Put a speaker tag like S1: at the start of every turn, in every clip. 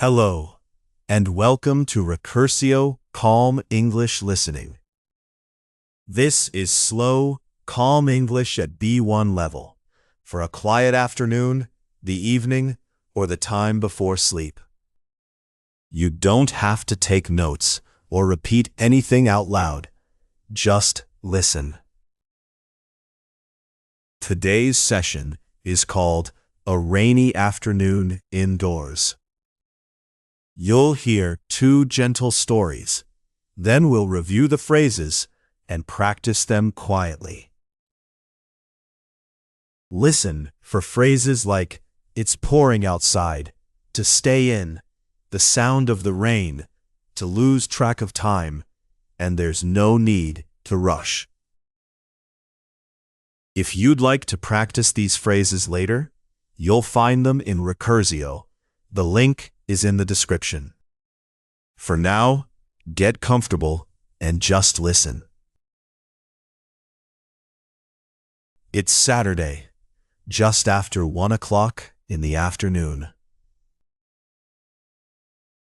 S1: Hello, and welcome to Recursio Calm English Listening. This is slow, calm English at B1 level for a quiet afternoon, the evening, or the time before sleep. You don't have to take notes or repeat anything out loud. Just listen. Today's session is called A Rainy Afternoon Indoors. You'll hear 2 gentle stories. Then we'll review the phrases and practice them quietly. Listen for phrases like, "It's pouring outside," "to stay in," "the sound of the rain," "to lose track of time," and "there's no need to rush." If you'd like to practice these phrases later, you'll find them in Recursio. The link is in the description. For now, get comfortable and just listen. It's Saturday, just after 1 o'clock in the afternoon.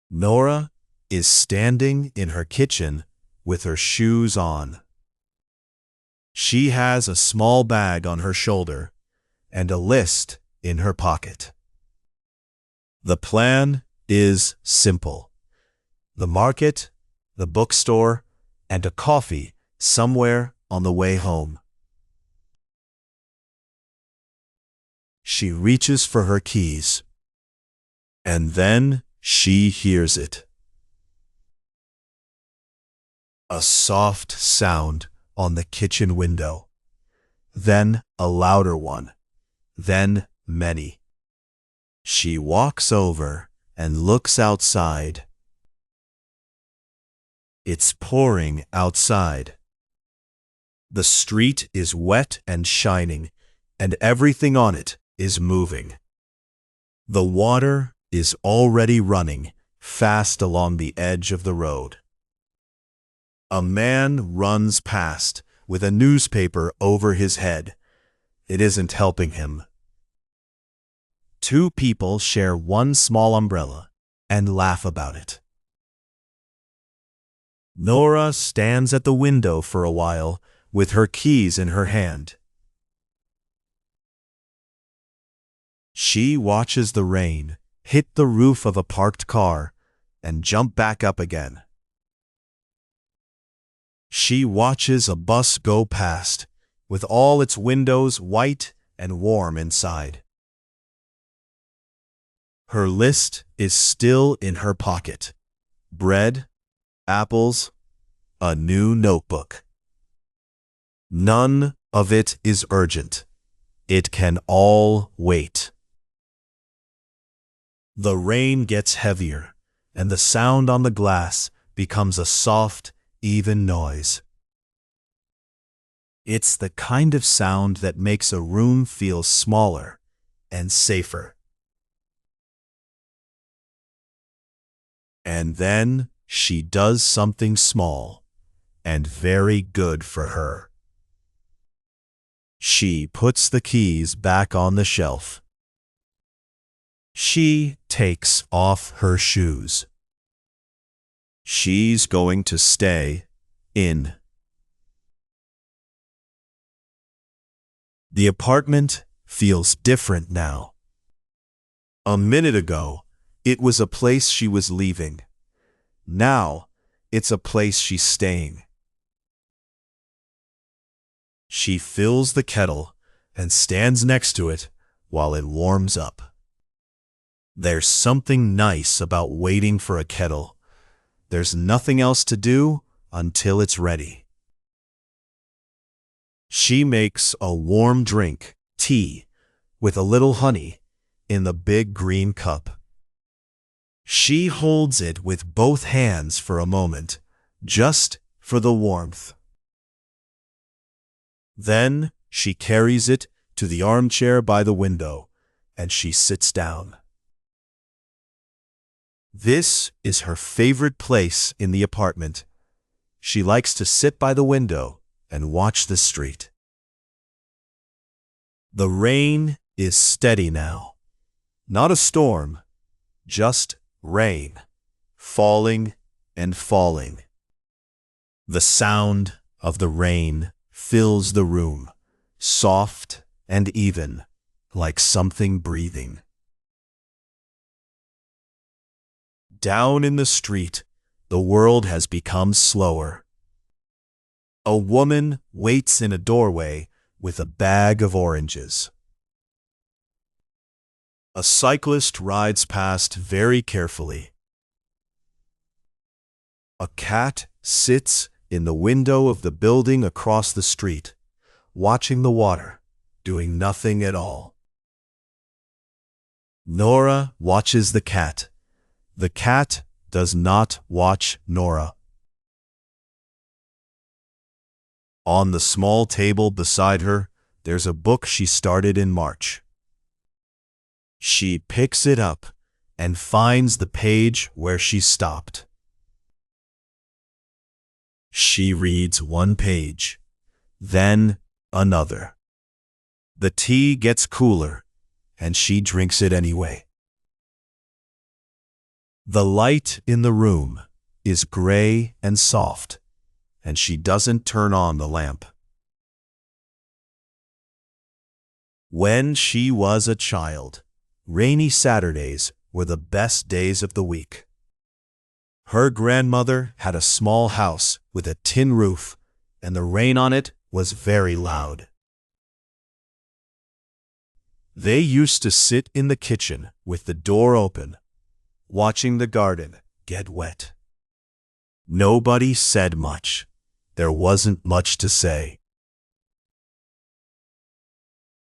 S1: Nora is standing in her kitchen with her shoes on. She has a small bag on her shoulder and a list in her pocket. The plan is simple: the market, the bookstore, and a coffee somewhere on the way home. She reaches for her keys, and then she hears it. A soft sound on the kitchen window, then a louder one, then many. She walks over and looks outside. It's pouring outside. The street is wet and shining, and everything on it is moving. The water is already running fast along the edge of the road. A man runs past with a newspaper over his head. It isn't helping him. 2 people share one small umbrella and laugh about it. Nora stands at the window for a while with her keys in her hand. She watches the rain hit the roof of a parked car and jump back up again. She watches a bus go past with all its windows white and warm inside. Her list is still in her pocket: bread, apples, a new notebook. None of it is urgent. It can all wait. The rain gets heavier, and the sound on the glass becomes a soft, even noise. It's the kind of sound that makes a room feel smaller and safer. And then she does something small and very good for her. She puts the keys back on the shelf. She takes off her shoes. She's going to stay in. The apartment feels different now. A minute ago, it was a place she was leaving. Now, it's a place she's staying. She fills the kettle and stands next to it while it warms up. There's something nice about waiting for a kettle. There's nothing else to do until it's ready. She makes a warm drink, tea, with a little honey, in the big green cup. She holds it with both hands for a moment, just for the warmth. Then she carries it to the armchair by the window, and she sits down. This is her favorite place in the apartment. She likes to sit by the window and watch the street. The rain is steady now. Not a storm, just Rain, falling and falling. The sound of the rain fills the room, soft and even, like something breathing. Down in the street, the world has become slower. A woman waits in a doorway with a bag of oranges. A cyclist rides past very carefully. A cat sits in the window of the building across the street, watching the water, doing nothing at all. Nora watches the cat. The cat does not watch Nora. On the small table beside her, there's a book she started in March. She picks it up and finds the page where she stopped. She reads one page, then another. The tea gets cooler, and she drinks it anyway. The light in the room is gray and soft, and she doesn't turn on the lamp. When she was a child, rainy Saturdays were the best days of the week. Her grandmother had a small house with a tin roof, and the rain on it was very loud. They used to sit in the kitchen with the door open, watching the garden get wet. Nobody said much. There wasn't much to say.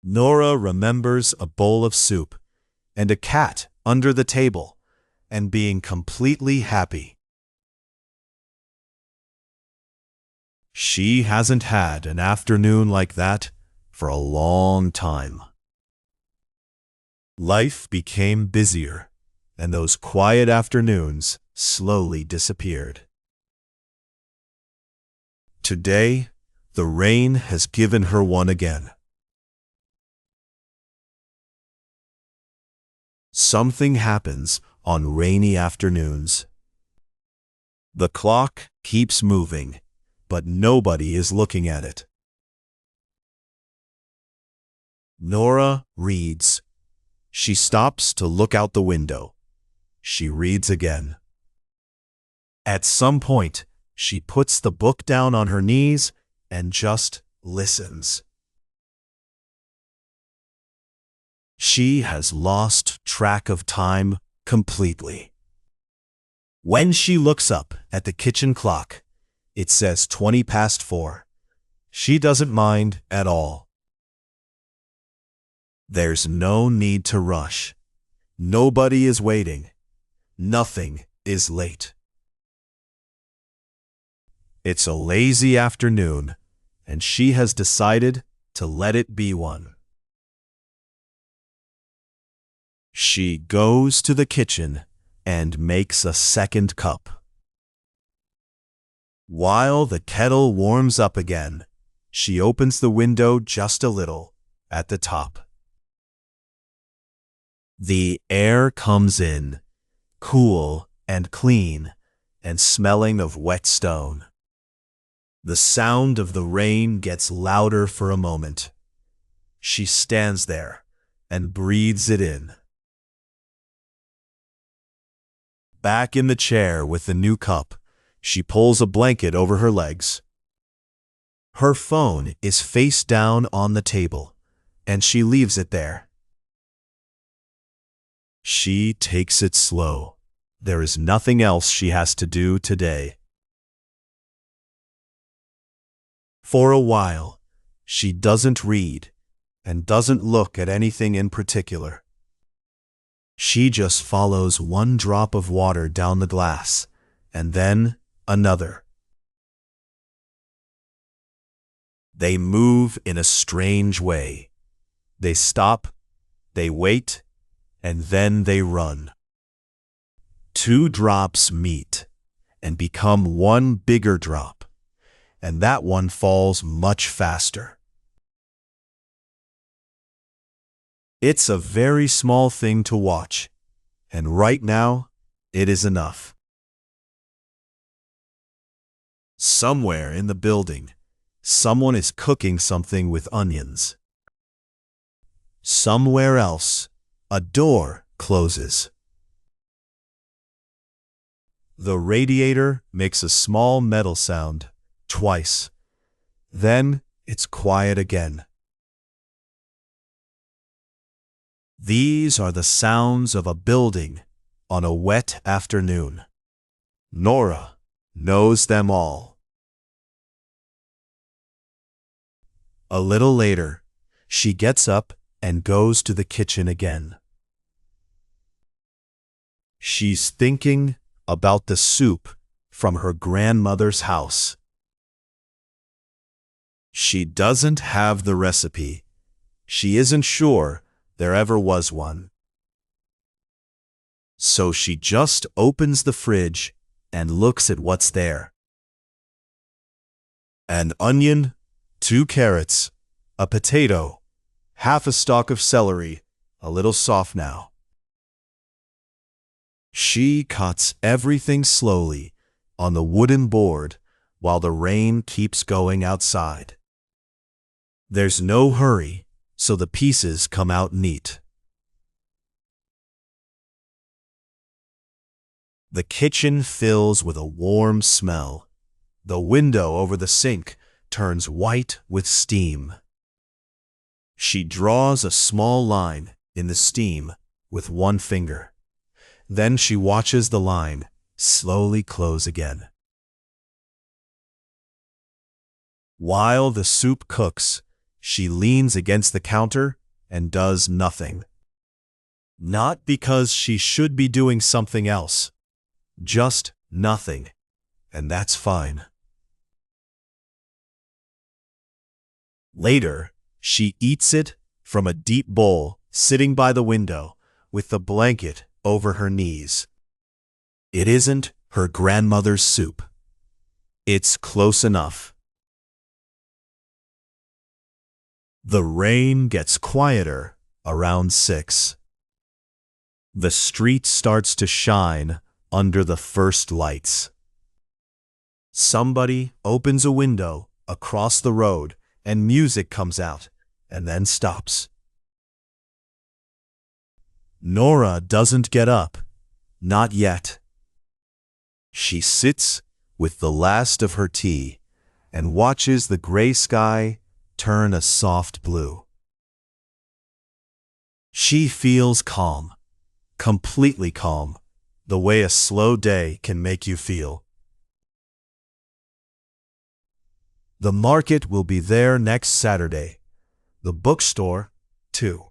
S1: Nora remembers a bowl of soup and a cat under the table and being completely happy. She hasn't had an afternoon like that for a long time. Life became busier, and those quiet afternoons slowly disappeared. Today, the rain has given her one again. Something happens on rainy afternoons. The clock keeps moving, but nobody is looking at it. Nora reads. She stops to look out the window. She reads again. At some point, she puts the book down on her knees and just listens. She has lost track of time completely. When she looks up at the kitchen clock, it says 4:20. She doesn't mind at all. There's no need to rush. Nobody is waiting. Nothing is late. It's a lazy afternoon, and she has decided to let it be one. She goes to the kitchen and makes a second cup. While the kettle warms up again, she opens the window just a little at the top. The air comes in, cool and clean, and smelling of wet stone. The sound of the rain gets louder for a moment. She stands there and breathes it in. Back in the chair with the new cup, she pulls a blanket over her legs. Her phone is face down on the table, and she leaves it there. She takes it slow. There is nothing else she has to do today. For a while, she doesn't read and doesn't look at anything in particular. She just follows one drop of water down the glass, and then another. They move in a strange way. They stop, they wait, and then they run. Two drops meet and become one bigger drop, and that one falls much faster. It's a very small thing to watch, and right now, It is enough. Somewhere in the building, someone is cooking something with onions. Somewhere else, a door closes. The radiator makes a small metal sound twice. Then it's quiet again. These are the sounds of a building on a wet afternoon. Nora knows them all. A little later, she gets up and goes to the kitchen again. She's thinking about the soup from her grandmother's house. She doesn't have the recipe. She isn't sure there ever was one. So she just opens the fridge and looks at what's there. An onion, 2 carrots, a potato, half a stalk of celery, a little soft now. She cuts everything slowly on the wooden board while the rain keeps going outside. There's no hurry, so the pieces come out neat. The kitchen fills with a warm smell. The window over the sink turns white with steam. She draws a small line in the steam with one finger. Then she watches the line slowly close again. While the soup cooks, she leans against the counter and does nothing. Not because she should be doing something else. Just nothing. And that's fine. Later, she eats it from a deep bowl sitting by the window with the blanket over her knees. It isn't her grandmother's soup. It's close enough. The rain gets quieter around 6. The street starts to shine under the first lights. Somebody opens a window across the road and music comes out and then stops. Nora doesn't get up, not yet. She sits with the last of her tea and watches the gray sky turn a soft blue. She feels calm, completely calm, the way a slow day can make you feel. The market will be there next Saturday. The bookstore, too.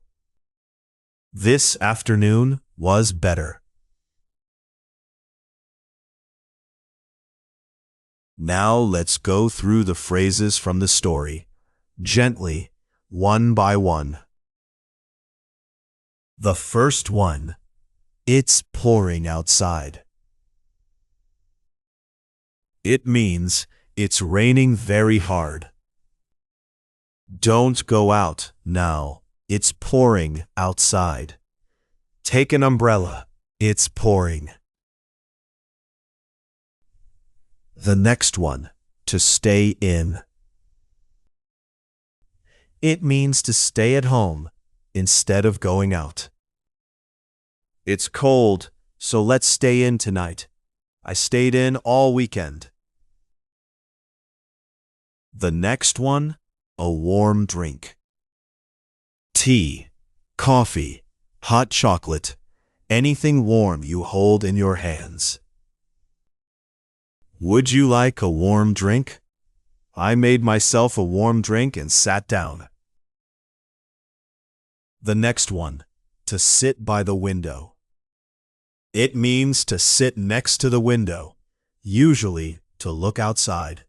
S1: This afternoon was better. Now let's go through the phrases from the story, gently, one by one. The first one, it's pouring outside. It means it's raining very hard. Don't go out now. It's pouring outside. Take an umbrella. It's pouring. The next one, to stay in. It means to stay at home instead of going out. It's cold, so let's stay in tonight. I stayed in all weekend. The next one, a warm drink. Tea, coffee, hot chocolate, anything warm you hold in your hands. Would you like a warm drink? I made myself a warm drink and sat down. The next one, to sit by the window. It means to sit next to the window, usually to look outside.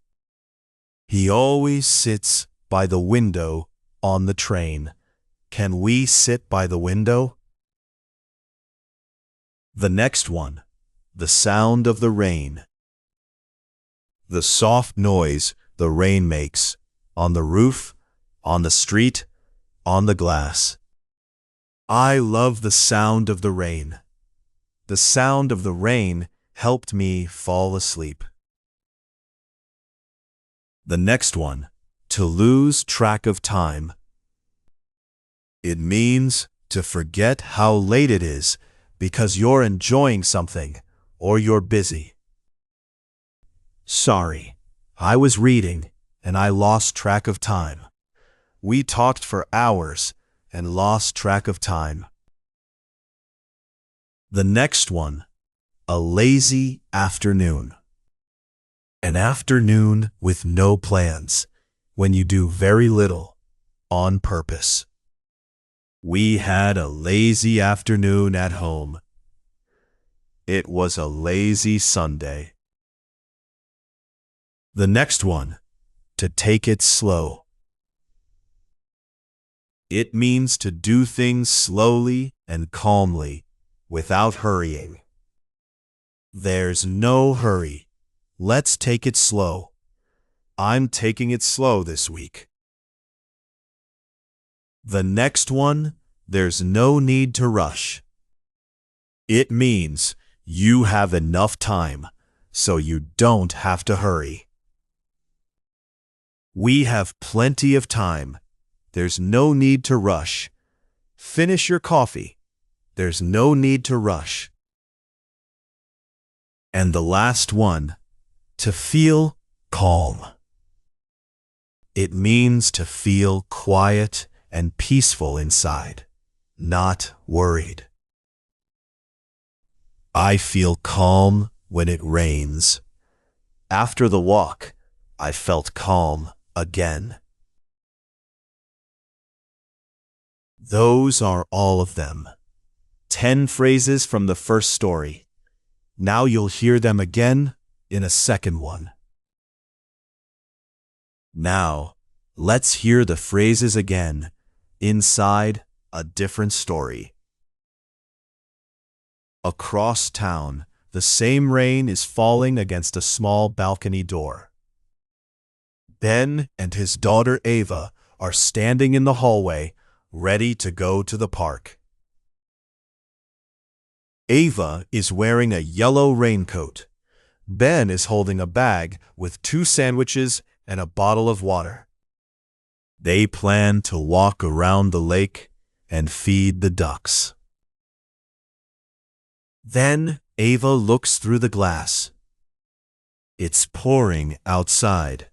S1: He always sits by the window on the train. Can we sit by the window? The next one, the sound of the rain. The soft noise the rain makes on the roof, on the street, on the glass. I love the sound of the rain. The sound of the rain helped me fall asleep. The next one, to lose track of time. It means to forget how late it is because you're enjoying something or you're busy. Sorry, I was reading and I lost track of time. We talked for hours and lost track of time. The next one, a lazy afternoon. An afternoon with no plans, when you do very little on purpose. We had a lazy afternoon at home. It was a lazy Sunday. The next one, to take it slow. It means to do things slowly and calmly, without hurrying. There's no hurry. Let's take it slow. I'm taking it slow this week. The next one, there's no need to rush. It means you have enough time, so you don't have to hurry. We have plenty of time. There's no need to rush. Finish your coffee. There's no need to rush. And the last one, to feel calm. It means to feel quiet and peaceful inside, not worried. I feel calm when it rains. After the walk, I felt calm again. Those are all of them. 10 phrases from the first story. Now you'll hear them again in a second one. Now, let's hear the phrases again inside a different story. Across town, the same rain is falling against a small balcony door. Ben and his daughter Ava are standing in the hallway, ready to go to the park. Ava is wearing a yellow raincoat. Ben is holding a bag with 2 sandwiches and a bottle of water. They plan to walk around the lake and feed the ducks. Then Ava looks through the glass. It's pouring outside.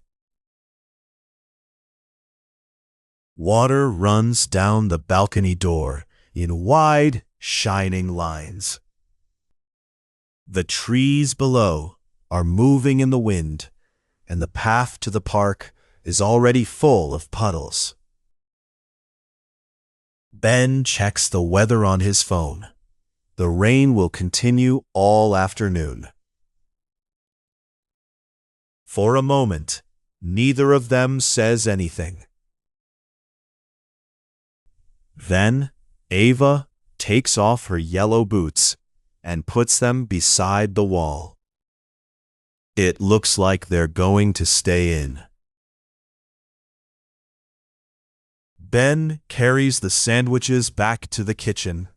S1: Water runs down the balcony door in wide, shining lines. The trees below are moving in the wind, and the path to the park is already full of puddles. Ben checks the weather on his phone. The rain will continue all afternoon. For a moment, neither of them says anything. Then Ava takes off her yellow boots and puts them beside the wall. It looks like they're going to stay in. Ben carries the sandwiches back to the kitchen.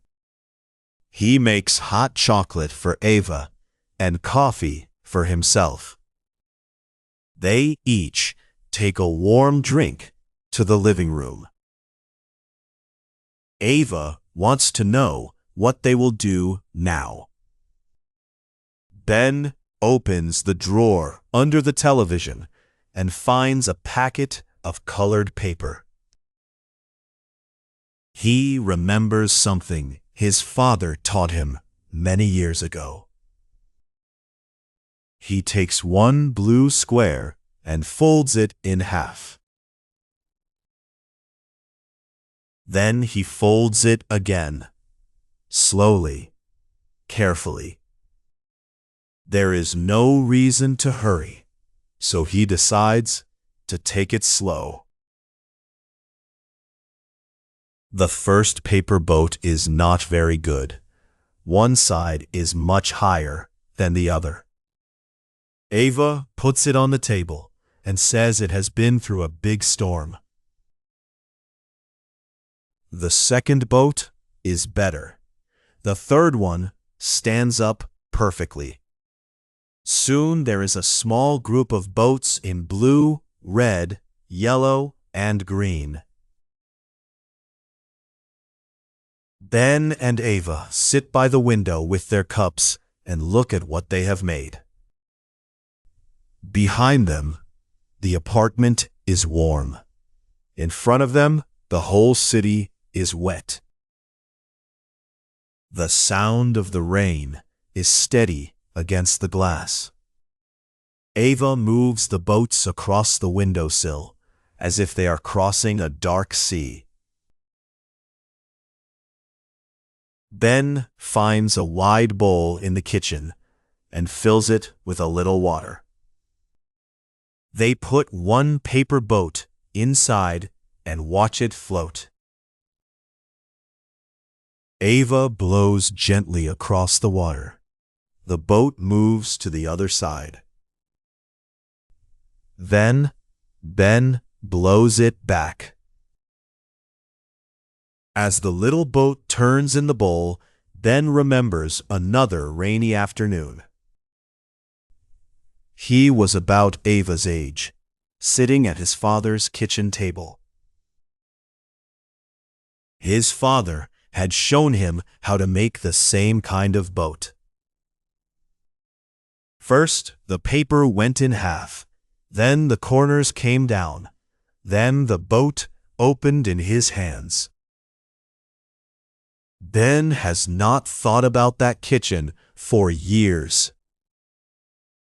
S1: He makes hot chocolate for Ava and coffee for himself. They each take a warm drink to the living room. Ava wants to know what they will do now. Ben opens the drawer under the television and finds a packet of colored paper. He remembers something his father taught him many years ago. He takes one blue square and folds it in half. Then he folds it again, slowly, carefully. There is no reason to hurry, so he decides to take it slow. The first paper boat is not very good. One side is much higher than the other. Ava puts it on the table and says it has been through a big storm. The second boat is better. The third one stands up perfectly. Soon there is a small group of boats in blue, red, yellow, and green. Ben and Ava sit by the window with their cups and look at what they have made. Behind them, the apartment is warm. In front of them, the whole city is wet. The sound of the rain is steady against the glass. Ava moves the boats across the windowsill as if they are crossing a dark sea. Ben finds a wide bowl in the kitchen and fills it with a little water. They put one paper boat inside and watch it float. Ava blows gently across the water. The boat moves to the other side. Then Ben blows it back. As the little boat turns in the bowl, Ben remembers another rainy afternoon. He was about Ava's age, sitting at his father's kitchen table. His father had shown him how to make the same kind of boat. First, the paper went in half. Then the corners came down. Then the boat opened in his hands. Ben has not thought about that kitchen for years.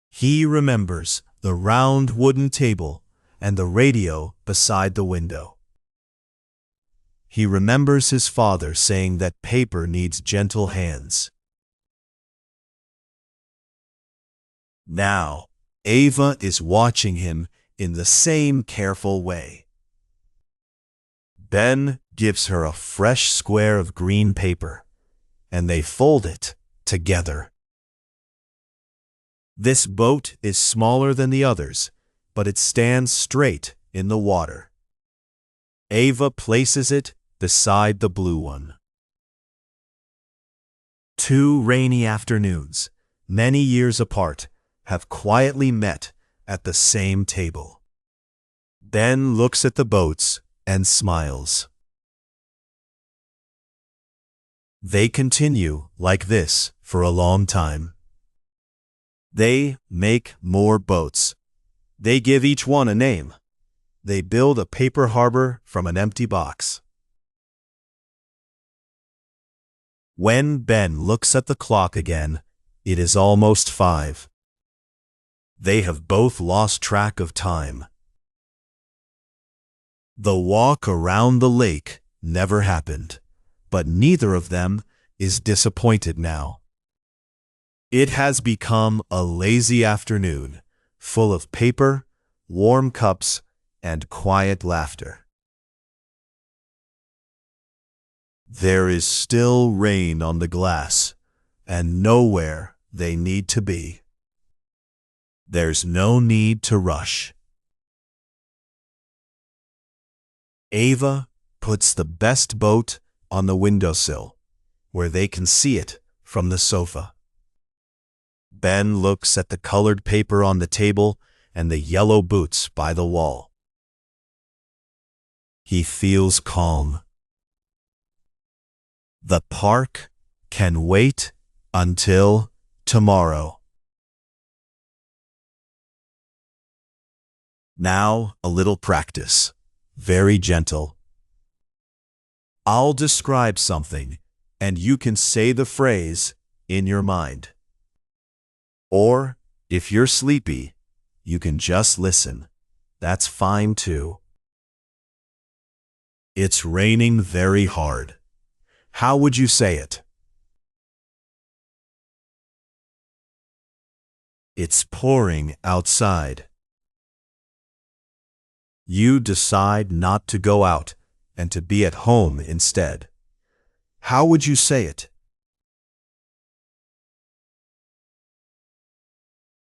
S1: He remembers the round wooden table and the radio beside the window. He remembers his father saying that paper needs gentle hands. Now, Ava is watching him in the same careful way. Ben gives her a fresh square of green paper, and they fold it together. This boat is smaller than the others, but it stands straight in the water. Ava places it beside the blue one. 2 rainy afternoons, many years apart, have quietly met at the same table. Ben looks at the boats and smiles. They continue like this for a long time. They make more boats. They give each one a name. They build a paper harbor from an empty box. When Ben looks at the clock again, it is almost 5. They have both lost track of time. The walk around the lake never happened, but neither of them is disappointed now. It has become a lazy afternoon, full of paper, warm cups, and quiet laughter. There is still rain on the glass, and nowhere they need to be. There's no need to rush. Ava puts the best boat on the windowsill, where they can see it from the sofa. Ben looks at the colored paper on the table and the yellow boots by the wall. He feels calm. The park can wait until tomorrow. Now a little practice, very gentle. I'll describe something, and you can say the phrase in your mind. Or, if you're sleepy, you can just listen. That's fine too. It's raining very hard. How would you say it? It's pouring outside. You decide not to go out and to be at home instead. How would you say it?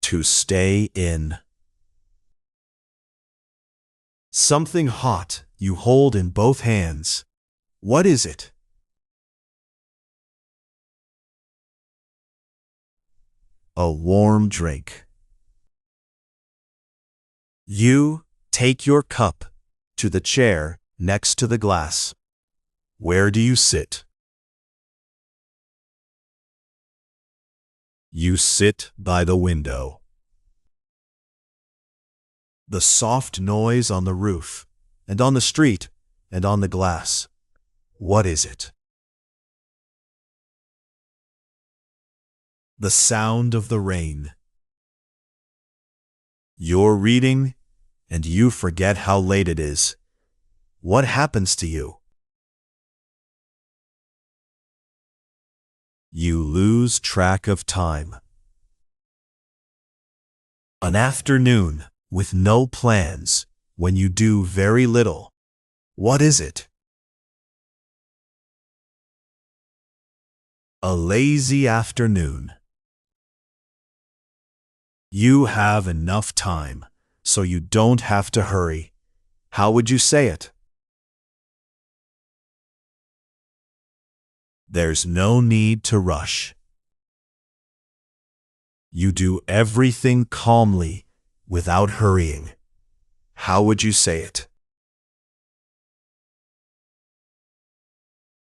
S1: To stay in. Something hot you hold in both hands. What is it? a warm drink. You take your cup to the chair next to the glass. Where do you sit? You sit by the window. The soft noise on the roof, and on the street, and on the glass. What is it? The sound of the rain. You're reading, and you forget how late it is. What happens to you? You lose track of time. An afternoon with no plans, when you do very little. What is it? A lazy afternoon. You have enough time, so you don't have to hurry. How would you say it? There's no need to rush. You do everything calmly, without hurrying. How would you say it?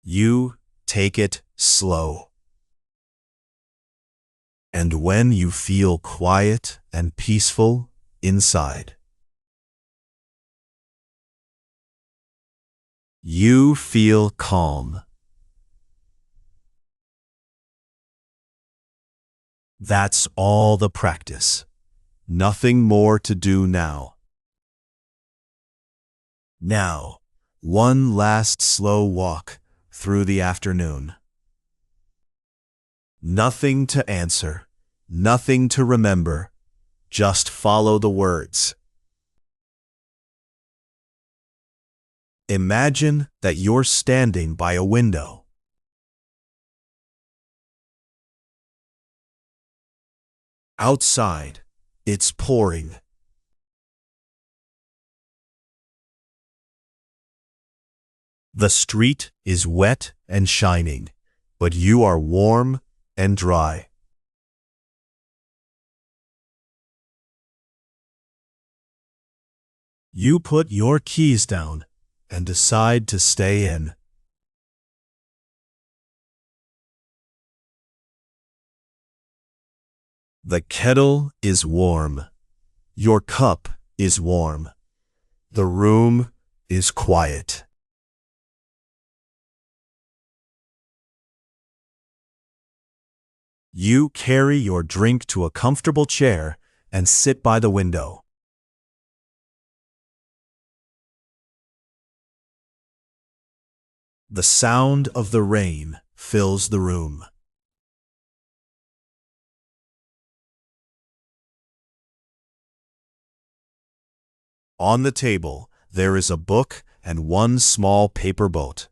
S1: You take it slow. And when you feel quiet and peaceful inside, you feel calm. That's all the practice. Nothing more to do now. Now, one last slow walk through the afternoon. Nothing to answer, nothing to remember. Just follow the words. Imagine that you're standing by a window. Outside, it's pouring. The street is wet and shining, but you are warm and dry. You put your keys down and decide to stay in. The kettle is warm. Your cup is warm. The room is quiet. You carry your drink to a comfortable chair and sit by the window. The sound of the rain fills the room. On the table, there is a book and one small paper boat.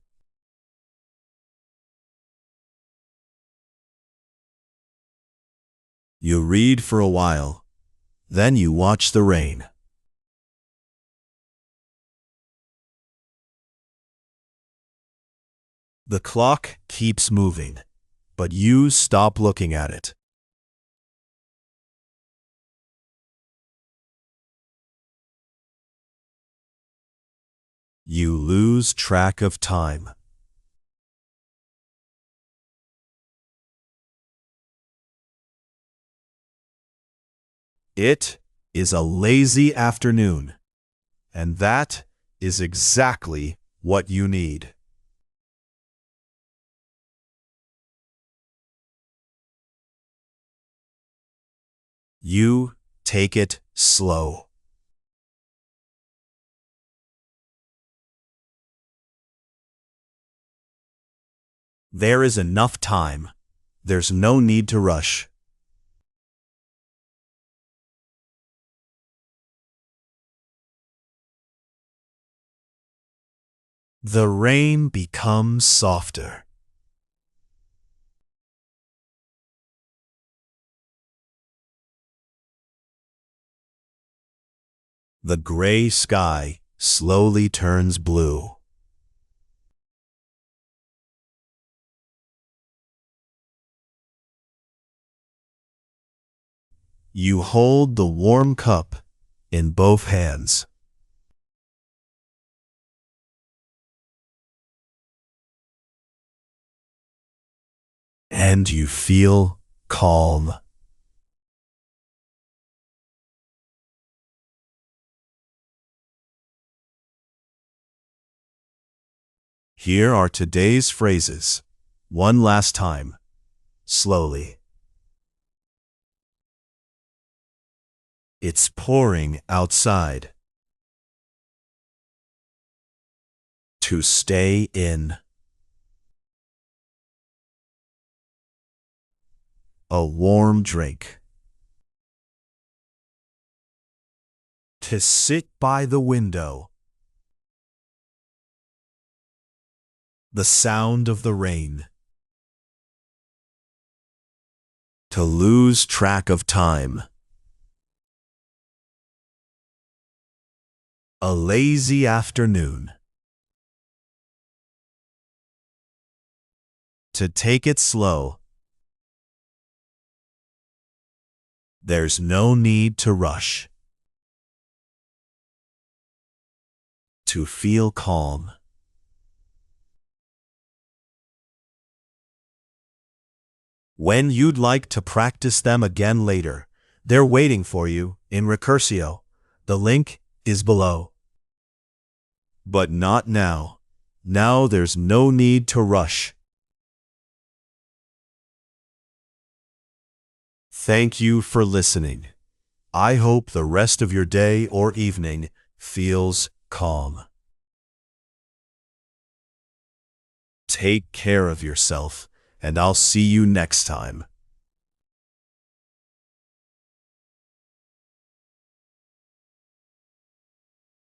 S1: You read for a while, then you watch the rain. The clock keeps moving, but you stop looking at it. You lose track of time. It is a lazy afternoon, and that is exactly what you need. You take it slow. There is enough time. There's no need to rush. The rain becomes softer. The gray sky slowly turns blue. You hold the warm cup in both hands. And you feel calm. Here are today's phrases. One last time, slowly. It's pouring outside. To stay in. A warm drink. To sit by the window. The sound of the rain. To lose track of time. A lazy afternoon. To take it slow. There's no need to rush. To feel calm. When you'd like to practice them again later, they're waiting for you in Recursio. The link is below. But not now. Now there's no need to rush. Thank you for listening. I hope the rest of your day or evening feels calm. Take care of yourself, and I'll see you next time.